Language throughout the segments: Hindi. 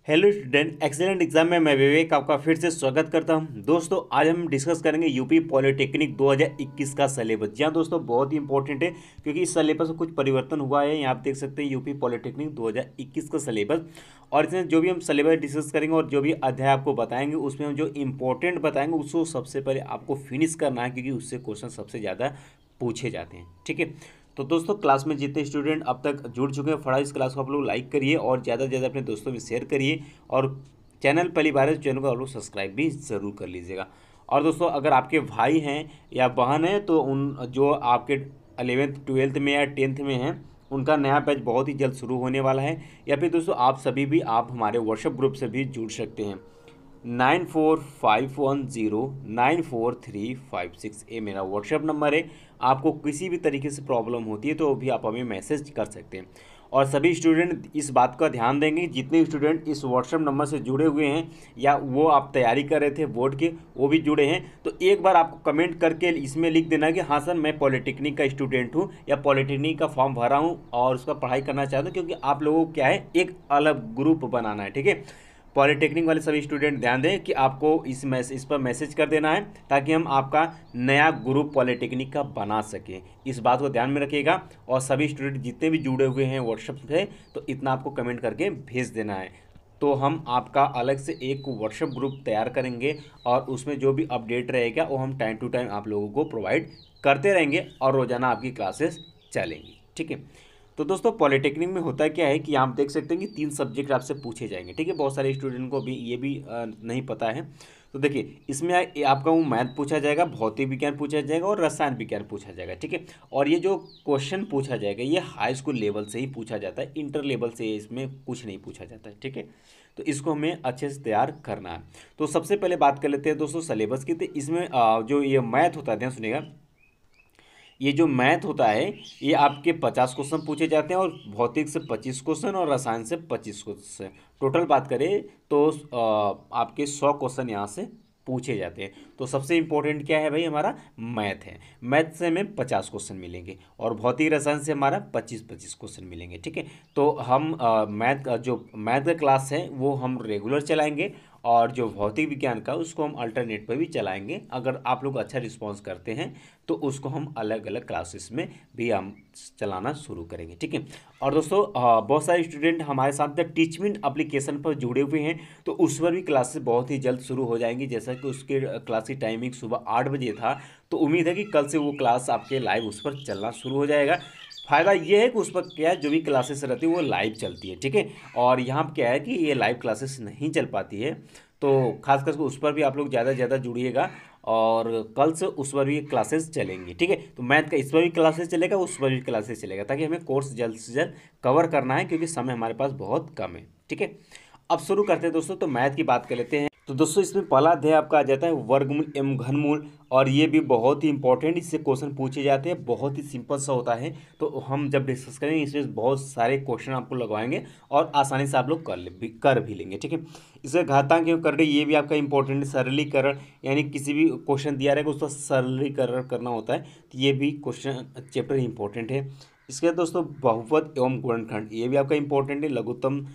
हेलो स्टूडेंट, एक्सीलेंट एग्जाम में मैं विवेक आपका फिर से स्वागत करता हूं। दोस्तों आज हम डिस्कस करेंगे यूपी पॉलिटेक्निक 2021 का सिलेबस। जी हाँ दोस्तों, बहुत ही इंपॉर्टेंट है क्योंकि इस सिलेबस में कुछ परिवर्तन हुआ है। यहाँ आप देख सकते हैं यूपी पॉलिटेक्निक 2021 का सिलेबस। और इसमें जो भी हम सिलेबस डिस्कस करेंगे और जो भी अध्याय आपको बताएंगे उसमें हम जो इंपॉर्टेंट बताएंगे उसको सबसे पहले आपको फिनिश करना है, क्योंकि उससे क्वेश्चन सबसे ज़्यादा पूछे जाते हैं। ठीक है, तो दोस्तों क्लास में जितने स्टूडेंट अब तक जुड़ चुके हैं फटाफट इस क्लास को आप लोग लाइक करिए और ज़्यादा से ज़्यादा अपने दोस्तों में शेयर करिए। और चैनल पहली बार है तो चैनल को आप लोग सब्सक्राइब भी ज़रूर कर लीजिएगा। और दोस्तों अगर आपके भाई हैं या बहन हैं तो उन जो आपके 11th 12th में या 10th में हैं उनका नया बैच बहुत ही जल्द शुरू होने वाला है। या फिर दोस्तों आप सभी भी आप हमारे व्हाट्सएप ग्रुप से भी जुड़ सकते हैं। 9451094356 ये मेरा व्हाट्सएप नंबर है। आपको किसी भी तरीके से प्रॉब्लम होती है तो भी आप हमें मैसेज कर सकते हैं। और सभी स्टूडेंट इस बात का ध्यान देंगे, जितने स्टूडेंट इस व्हाट्सएप नंबर से जुड़े हुए हैं या वो आप तैयारी कर रहे थे बोर्ड के वो भी जुड़े हैं, तो एक बार आपको कमेंट करके इसमें लिख देना कि हाँ सर मैं पॉलिटेक्निक का स्टूडेंट हूँ या पॉलिटेक्निक का फॉर्म भरा हूँ और उसका पढ़ाई करना चाहता हूँ। क्योंकि आप लोगों को क्या है, एक अलग ग्रुप बनाना है। ठीक है, पॉलिटेक्निक वाले सभी स्टूडेंट ध्यान दें कि आपको इस पर मैसेज कर देना है ताकि हम आपका नया ग्रुप पॉलिटेक्निक का बना सकें। इस बात को ध्यान में रखिएगा। और सभी स्टूडेंट जितने भी जुड़े हुए हैं व्हाट्सएप से तो इतना आपको कमेंट करके भेज देना है, तो हम आपका अलग से एक व्हाट्सएप ग्रुप तैयार करेंगे और उसमें जो भी अपडेट रहेगा वो हम टाइम टू टाइम आप लोगों को प्रोवाइड करते रहेंगे और रोज़ाना आपकी क्लासेस चलेंगी। ठीक है, तो दोस्तों पॉलिटेक्निक में होता क्या है कि आप देख सकते हैं कि 3 सब्जेक्ट आपसे पूछे जाएंगे। ठीक है, बहुत सारे स्टूडेंट को भी ये भी नहीं पता है। तो देखिए इसमें आपका वो मैथ पूछा जाएगा, भौतिक विज्ञान पूछा जाएगा और रसायन विज्ञान पूछा जाएगा। ठीक है, और ये जो क्वेश्चन पूछा जाएगा ये हाई स्कूल लेवल से ही पूछा जाता है, इंटर लेवल से इसमें कुछ नहीं पूछा जाता है। ठीक है, तो इसको हमें अच्छे से तैयार करना है। तो सबसे पहले बात कर लेते हैं दोस्तों सिलेबस की। तो इसमें जो ये मैथ होता है, ध्यान सुनिएगा, ये जो मैथ होता है ये आपके 50 क्वेश्चन पूछे जाते हैं और भौतिक से 25 क्वेश्चन और रसायन से 25 क्वेश्चन। टोटल बात करें तो आपके 100 क्वेश्चन यहाँ से पूछे जाते हैं। तो सबसे इंपॉर्टेंट क्या है भाई, हमारा मैथ है। मैथ से हमें 50 क्वेश्चन मिलेंगे और भौतिक रसायन से हमारा 25-25 क्वेश्चन मिलेंगे। ठीक है, तो हम जो मैथ का क्लास है वो हम रेगुलर चलाएंगे और जो भौतिक विज्ञान का उसको हम अल्टरनेट पर भी चलाएंगे। अगर आप लोग अच्छा रिस्पॉन्स करते हैं तो उसको हम अलग अलग क्लासेस में भी हम चलाना शुरू करेंगे। ठीक है, और दोस्तों बहुत सारे स्टूडेंट हमारे साथ टीचमेंट एप्लीकेशन पर जुड़े हुए हैं, तो उस पर भी क्लासेस बहुत ही जल्द शुरू हो जाएंगी। जैसा कि उसके क्लास की टाइमिंग सुबह 8 बजे था, तो उम्मीद है कि कल से वो क्लास आपके लाइव उस पर चलना शुरू हो जाएगा। फ़ायदा ये है कि उस पर क्या है, जो भी क्लासेस रहती है वो लाइव चलती है। ठीक है, और यहाँ क्या है कि ये लाइव क्लासेस नहीं चल पाती है, तो खास करके उस पर भी आप लोग ज़्यादा से ज़्यादा जुड़िएगा और कल से उस पर भी क्लासेस चलेंगी। ठीक है, तो मैथ का इस पर भी क्लासेस चलेगा, उस पर भी क्लासेस चलेगा, ताकि हमें कोर्स जल्द से जल्द कवर करना है क्योंकि समय हमारे पास बहुत कम है। ठीक है, अब शुरू करते हैं दोस्तों। तो मैथ की बात कर लेते हैं। तो दोस्तों इसमें पहला अध्याय आपका आ जाता है वर्गमूल एवं घनमूल, और ये भी बहुत ही इंपॉर्टेंट, इससे क्वेश्चन पूछे जाते हैं। बहुत ही सिंपल सा होता है, तो हम जब डिस्कस करेंगे इसमें बहुत सारे क्वेश्चन आपको लगवाएंगे और आसानी से आप लोग कर भी लेंगे। ठीक है, इसमें घातांक एवं करड़े ये भी आपका इंपॉर्टेंट है। सरलीकरण यानी किसी भी क्वेश्चन दिया रहेगा उसका सरलीकरण करना होता है, तो ये भी क्वेश्चन चैप्टर इंपॉर्टेंट है। इसके बाद दोस्तों बहुपद एवं गुणनखंड ये भी आपका इंपॉर्टेंट है। लघुत्तम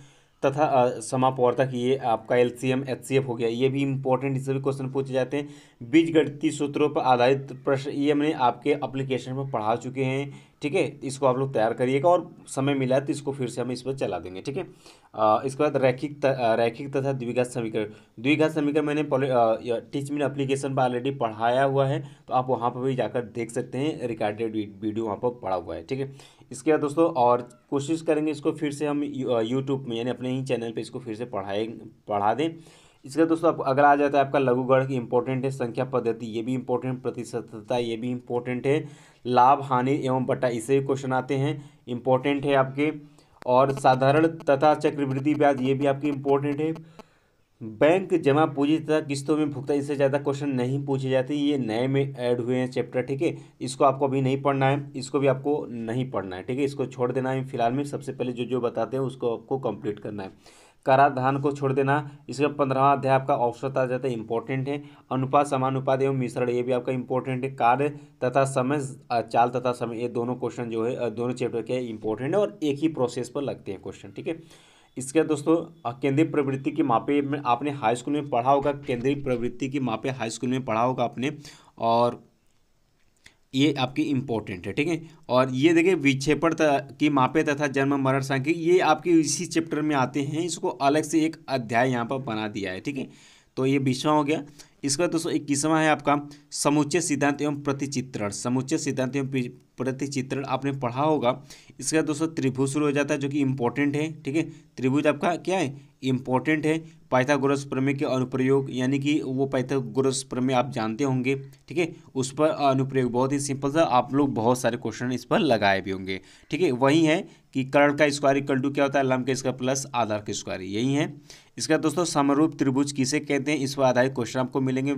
तथा समापवर्तक ये आपका एलसीएम एचसीएफ हो गया, ये भी इंपॉर्टेंट, इससे भी क्वेश्चन पूछे जाते हैं। बीजगणितीय सूत्रों पर आधारित प्रश्न ये हमने आपके एप्लीकेशन पर पढ़ा चुके हैं। ठीक है, इसको आप लोग तैयार करिएगा और समय मिला है तो इसको फिर से हम इस पर चला देंगे। ठीक है, इसके बाद रैखिक तथा द्विघात समीकरण। द्विघात समीकरण मैंने टीचमेंट एप्लीकेशन पर ऑलरेडी पढ़ाया हुआ है, तो आप वहाँ पर भी जाकर देख सकते हैं, रिकॉर्डेड वीडियो वहाँ पर पड़ा हुआ है। ठीक है, इसके बाद दोस्तों और कोशिश करेंगे इसको फिर से हम यूट्यूब में यानी अपने ही चैनल पे इसको फिर से पढ़ा दें। इसका दोस्तों अगर आ जाता है आपका लघुगणक की इंपॉर्टेंट है। संख्या पद्धति ये भी इंपॉर्टेंट, प्रतिशतता ये भी इंपॉर्टेंट है। लाभ हानि एवं बटा इससे भी क्वेश्चन आते हैं, इंपॉर्टेंट है आपके। और साधारण तथा चक्रवृद्धि ब्याज ये भी आपकी इंपॉर्टेंट है। बैंक जमा पूंजी तथा किस्तों में भुगतान इससे ज़्यादा क्वेश्चन नहीं पूछे जाते, ये नए में ऐड हुए हैं चैप्टर। ठीक है, इसको आपको अभी नहीं पढ़ना है, इसको भी आपको नहीं पढ़ना है। ठीक है, इसको छोड़ देना है फिलहाल में। सबसे पहले जो जो बताते हैं उसको आपको कंप्लीट करना है। कराधान को छोड़ देना। इसका 15वां अध्याय आपका औसत आ जाता है, इंपॉर्टेंट है। अनुपात समानुपात एवं मिश्रण ये भी आपका इंपॉर्टेंट है। कार्य तथा समय, चाल तथा समय, ये दोनों क्वेश्चन जो है दोनों चैप्टर के इंपॉर्टेंट है और एक ही प्रोसेस पर लगते हैं क्वेश्चन। ठीक है, इसके दोस्तों केंद्रीय प्रवृत्ति की मापे में आपने हाई स्कूल में पढ़ा होगा, केंद्रीय प्रवृत्ति की मापे हाई स्कूल में पढ़ा होगा आपने, और ये आपकी इम्पोर्टेंट है, ठीक है। और ये देखिए विक्षेपण की मापे तथा जन्म मरण सांख्यिकी, ये आपके इसी चैप्टर में आते हैं, इसको अलग से एक अध्याय यहाँ पर बना दिया है, ठीक है। तो ये 20वां हो गया। इसका दोस्तों 21वां है आपका समुच्चय सिद्धांत एवं प्रतिचित्रण। समुच्चय सिद्धांत एवं प्रतिचित्रण आपने पढ़ा होगा। इसका दोस्तों त्रिभुज शुरू हो जाता है जो कि इम्पोर्टेंट है, ठीक है। त्रिभुज आपका क्या है, इम्पोर्टेंट है। पाइथागोरस प्रमेय के अनुप्रयोग, यानी कि वो पाइथागोरस प्रमेय आप जानते होंगे, ठीक है। उस पर अनुप्रयोग बहुत ही सिंपल सा, आप लोग बहुत सारे क्वेश्चन इस पर लगाए भी होंगे, ठीक है। वही है कि कर्ण का स्क्वायर इक्वल टू क्या होता है, लंब का स्क्वायर प्लस आधार का स्क्वायर, यही है। इसका दोस्तों समरूप त्रिभुज किसे कहते हैं, इस पर आधारित क्वेश्चन आपको मिलेंगे।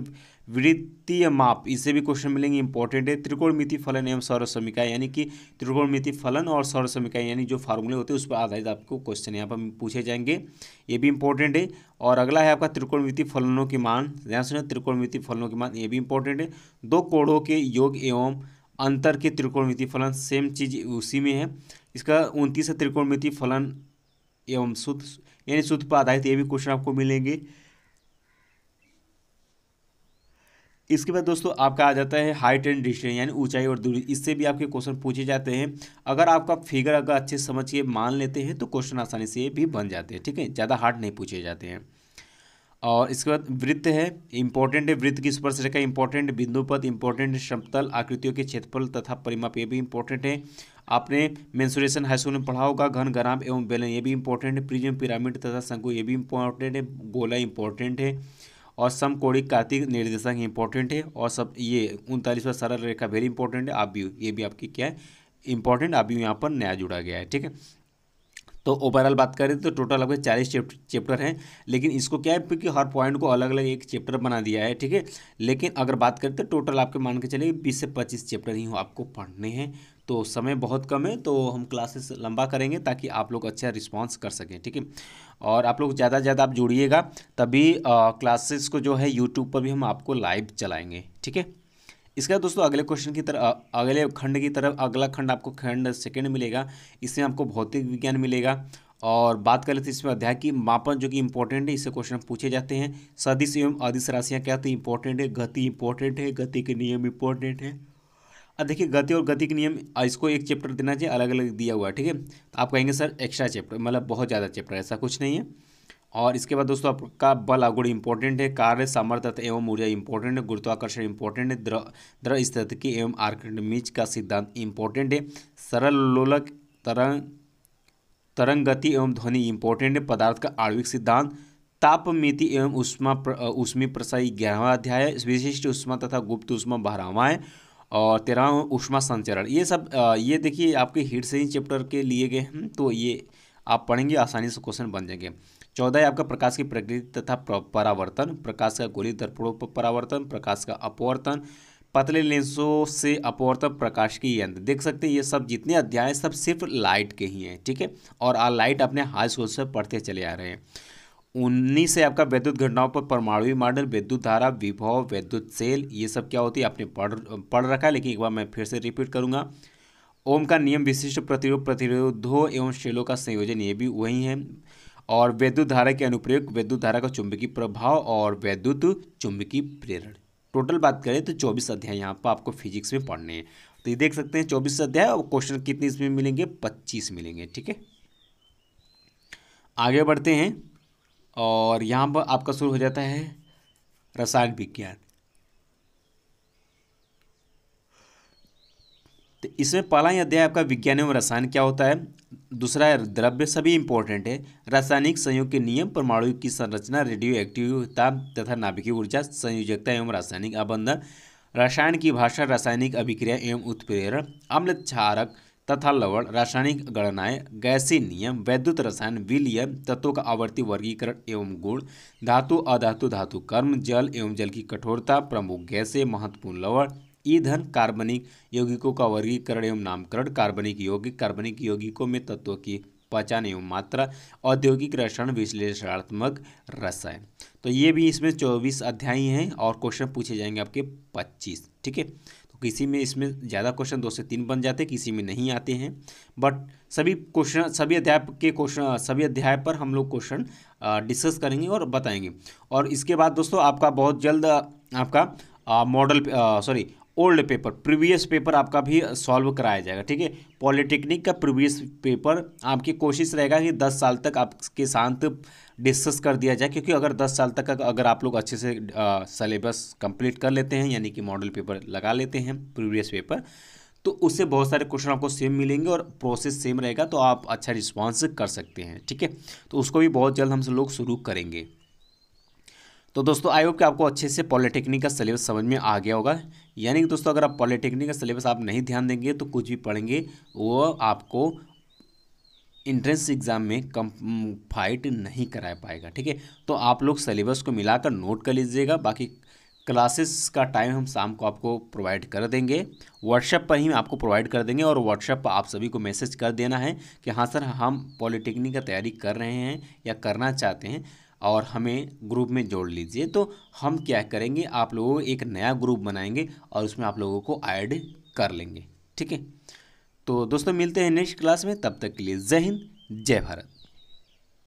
वृत्तीय माप, इससे भी क्वेश्चन मिलेंगे, इंपॉर्टेंट है। त्रिकोणमिति फलन एवं सौर समीकरण, यानी कि त्रिकोणमिति फलन और सौर समीकरण यानी जो फार्मूले होते हैं उस पर आधारित आपको क्वेश्चन यहाँ पर पूछे जाएंगे, ये भी इंपॉर्टेंट है। और अगला है आपका त्रिकोणमिति फलनों की मान, ध्यान सुनिए, त्रिकोणमिति फलनों की मान, ये भी इंपॉर्टेंट है। दो कोणों के योग एवं अंतर के त्रिकोणमिति फलन, सेम चीज उसी में है। इसका 29 त्रिकोणमिति फलन एवं सूत्र, यानी सूत्र पर आधारित ये भी क्वेश्चन आपको मिलेंगे। इसके बाद दोस्तों आपका आ जाता है हाइट एंड डिस्टेंस, यानी ऊंचाई और दूरी, इससे भी आपके क्वेश्चन पूछे जाते हैं। अगर आपका फिगर अगर अच्छे समझ के मान लेते हैं तो क्वेश्चन आसानी से भी बन जाते हैं, ठीक है, ज़्यादा हार्ड नहीं पूछे जाते हैं। और इसके बाद वृत्त है, इंपॉर्टेंट है। वृत्त की स्पर्श रेखा इंपॉर्टेंट, बिंदुपथ इंपॉर्टेंट, समतल आकृतियों के क्षेत्रफल तथा परिमाप, ये भी इंपॉर्टेंट है। आपने मेंसुरेशन हाई स्कूल में पढ़ा होगा। घन, घनाभ एवं बेलन, ये भी इंपॉर्टेंट है। प्रिज्म, पिरामिड तथा शंकु, ये भी इंपॉर्टेंट है। गोला इंपॉर्टेंट है। और समकोणिक कार्तिक निर्देशांक इंपॉर्टेंट है। और सब ये 39वां सरल रेखा वेरी इंपॉर्टेंट है। आप भी, ये भी आपकी क्या है, इंपॉर्टेंट, आप भी यहाँ पर नया जुड़ा गया है, ठीक है। तो ओवरऑल बात करें तो टोटल आपके 40 चैप्टर हैं, लेकिन इसको क्या है क्योंकि हर पॉइंट को अलग अलग एक चैप्टर बना दिया है, ठीक है। लेकिन अगर बात करें तो टोटल आपके मान के चलिए 20 से 25 चैप्टर ही आपको पढ़ने हैं। तो समय बहुत कम है, तो हम क्लासेस लंबा करेंगे ताकि आप लोग अच्छा रिस्पांस कर सकें, ठीक है। और आप लोग ज़्यादा से ज़्यादा आप जुड़िएगा, तभी क्लासेस को जो है यूट्यूब पर भी हम आपको लाइव चलाएँगे, ठीक है। इसका दोस्तों अगले क्वेश्चन की तरफ, अगले खंड की तरफ, अगला खंड आपको खंड सेकंड मिलेगा। इसमें आपको भौतिक विज्ञान मिलेगा। और बात करें तो इसमें अध्याय की मापन जो कि इंपॉर्टेंट है, इससे क्वेश्चन पूछे जाते हैं। सदिश एवं अदिश राशियाँ क्या होती है, इंपॉर्टेंट है। गति इंपॉर्टेंट है, गति के नियम इंपॉर्टेंट है। अब देखिए गति और गति के नियम, इसको एक चैप्टर देना चाहिए, अलग अलग दिया हुआ है, ठीक है। तो आप कहेंगे सर एक्स्ट्रा चैप्टर, मतलब बहुत ज़्यादा चैप्टर, ऐसा कुछ नहीं है। और इसके बाद दोस्तों आपका बल आगुण इंपॉर्टेंट है। कार्य सामर्थ्य एवं ऊर्जा इंपॉर्टेंट है। गुरुत्वाकर्षण इंपॉर्टेंट है। द्रव स्थितिकी एवं आर्किमिडीज का सिद्धांत इंपॉर्टेंट है। सरल लोलक तरंग गति एवं ध्वनि इंपॉर्टेंट है। पदार्थ का आणविक सिद्धांत, तापमिति एवं ऊष्मी प्रसारी 11वां अध्याय है। विशिष्ट ऊष्मा तथा गुप्त ऊष्मा 12वां है। और 13वां ऊष्मा संचरण, ये सब ये देखिए आपके हीट से ही चैप्टर के लिए गए हैं, तो ये आप पढ़ेंगे आसानी से क्वेश्चन बन जाएंगे। 14 है आपका प्रकाश की प्रकृति तथा परावर्तन, प्रकाश का गोलीय दर्पणों पर परावर्तन, प्रकाश का अपवर्तन, पतले लेंसों से अपवर्तन, प्रकाश की यंत्र। देख सकते हैं ये सब जितने अध्याय हैं सब सिर्फ लाइट के ही हैं, ठीक है। और लाइट अपने हाई स्कूल से पढ़ते चले आ रहे हैं। 19 है आपका विद्युत घटनाओं पर परमाणु मॉडल, विद्युत धारा, विभव, विद्युत सेल, ये सब क्या होती है आपने पढ़ रखा है, लेकिन एक बार मैं फिर से रिपीट करूंगा। ओम का नियम, विशिष्ट प्रतिरोध, प्रतिरोधों एवं शेलों का संयोजन, ये भी वही है। और विद्युत धारा के अनुप्रयोग, विद्युत धारा का चुंबकीय प्रभाव और विद्युत चुंबकीय प्रेरण। टोटल बात करें तो 24 अध्याय यहाँ पर आपको फिजिक्स में पढ़ने हैं। तो ये देख सकते हैं 24 अध्याय, और क्वेश्चन कितने इसमें मिलेंगे, 25 मिलेंगे, ठीक है। आगे बढ़ते हैं, और यहाँ पर आपका शुरू हो जाता है रसायन विज्ञान। तो इसमें पहला ही अध्याय आपका विज्ञान एवं रसायन क्या होता है। दूसरा है द्रव्य, सभी इंपॉर्टेंट है। रासायनिक संयोग के नियम, परमाणु की संरचना, रेडियो एक्टिविता तथा नाभिकीय ऊर्जा, संयोजकता एवं रासायनिक आबंधन, रसायन की भाषा, रासायनिक अभिक्रिया एवं उत्प्रेरण, अम्ल क्षारक तथा लवण, रासायनिक गणनाएं, गैसीय नियम, वैद्युत रसायन, विलय, तत्वों का आवर्ती वर्गीकरण एवं गुण, धातु अधातु धातु कर्म, जल एवं जल की कठोरता, प्रमुख गैसें, महत्वपूर्ण लवण, ईंधन, कार्बनिक यौगिकों का वर्गीकरण एवं नामकरण, कार्बनिक यौगिकों में तत्वों की पहचान एवं मात्रा, औद्योगिक रसायन, विश्लेषणात्मक रसायन। तो ये भी इसमें 24 अध्याय हैं, और क्वेश्चन पूछे जाएंगे आपके 25, ठीक है। तो किसी में इसमें ज़्यादा क्वेश्चन 2 से 3 बन जाते हैं, किसी में नहीं आते हैं, बट सभी क्वेश्चन सभी अध्याय पर हम लोग क्वेश्चन डिस्कस करेंगे और बताएंगे। और इसके बाद दोस्तों आपका बहुत जल्द आपका ओल्ड पेपर, प्रीवियस पेपर आपका भी सॉल्व कराया जाएगा, ठीक है। पॉलिटेक्निक का प्रीवियस पेपर आपकी कोशिश रहेगा कि 10 साल तक आपके साथ डिस्कस कर दिया जाए, क्योंकि अगर 10 साल तक अगर आप लोग अच्छे से सिलेबस कंप्लीट कर लेते हैं, यानी कि मॉडल पेपर लगा लेते हैं प्रीवियस पेपर, तो उससे बहुत सारे क्वेश्चन आपको सेम मिलेंगे और प्रोसेस सेम रहेगा, तो आप अच्छा रिस्पॉन्स कर सकते हैं, ठीक है। तो उसको भी बहुत जल्द हम लोग शुरू करेंगे। तो दोस्तों आई होप कि आपको अच्छे से पॉलिटेक्निक का सिलेबस समझ में आ गया होगा। यानी कि दोस्तों अगर आप पॉलिटेक्निक का सिलेबस आप नहीं ध्यान देंगे तो कुछ भी पढ़ेंगे वो आपको इंट्रेंस एग्ज़ाम में फाइट नहीं करा पाएगा, ठीक है। तो आप लोग सिलेबस को मिलाकर नोट कर लीजिएगा। बाकी क्लासेस का टाइम हम शाम को आपको प्रोवाइड कर देंगे, व्हाट्सएप पर ही आपको प्रोवाइड कर देंगे, और व्हाट्सएप पर आप सभी को मैसेज कर देना है कि हाँ सर हम पॉलिटेक्निक का तैयारी कर रहे हैं या करना चाहते हैं और हमें ग्रुप में जोड़ लीजिए। तो हम क्या करेंगे, आप लोगों को एक नया ग्रुप बनाएंगे और उसमें आप लोगों को ऐड कर लेंगे, ठीक है। तो दोस्तों मिलते हैं नेक्स्ट क्लास में, तब तक के लिए जय हिंद जय भारत।